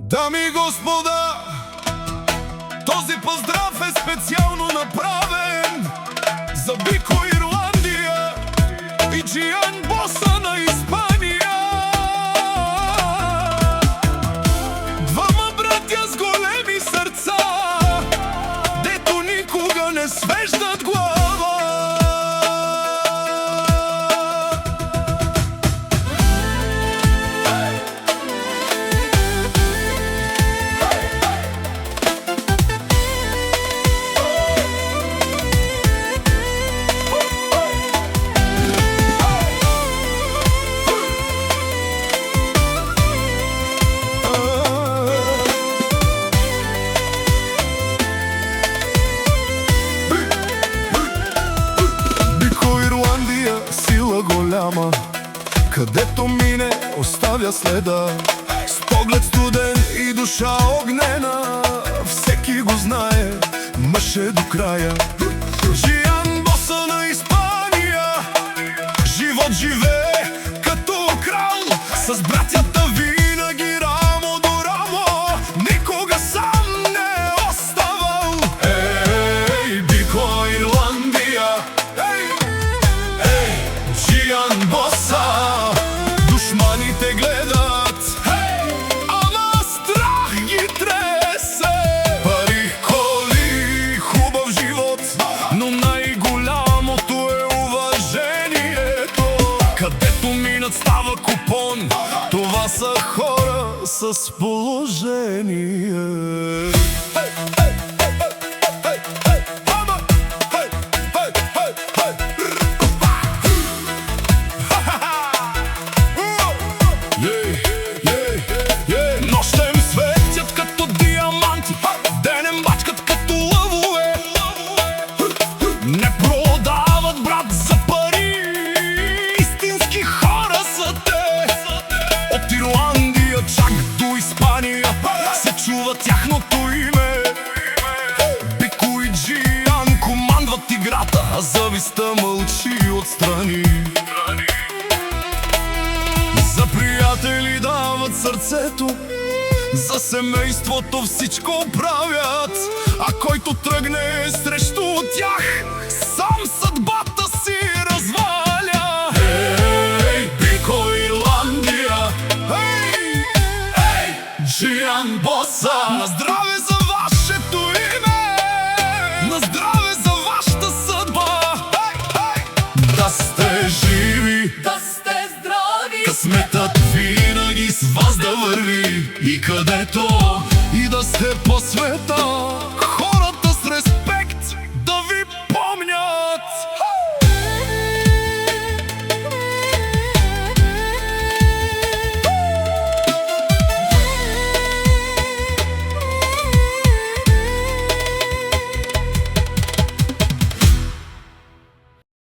Дами и господа, този поздрав е специално направен за Бико Ирландия и Джиян Боса на Испания. Двама братя с големи сърца, дето никога не свеждат глава. Голяма, където мине, оставя следа, с поглед студен и душа огнена. Всеки го знае, мъж е до края. Джиян Боса на Испания, живот живее като крал, с братята винаги рамо до рамо, никога сам не е оставал. Ей, Бико Ирландия, Джиян Боса, душманите гледат, ама страх ги тресе. Пари, коли, хубав живот, но най-голямото е уважението. Където минат става купон, това са хора с положение. Нощем светят като диаманти, денем бачкат като лъвове. Не продават, брат, за пари, истински хора са те. От Ирландия чак до Испания се чува тяхното име. Бико и Джиян командват играта, а завистта мълчи отстрани. За приятели дават сърцето, за семейството всичко правят, а който тръгне срещу тях, сам съдбата си разваля. Ей, Бико Ирландия, ей, Джиян Боса, на здраве за вашето име, на здраве за вашата съдба. Да сте живи, да сте здрави, късметът винаги с вас да върви, и където и да сте по света.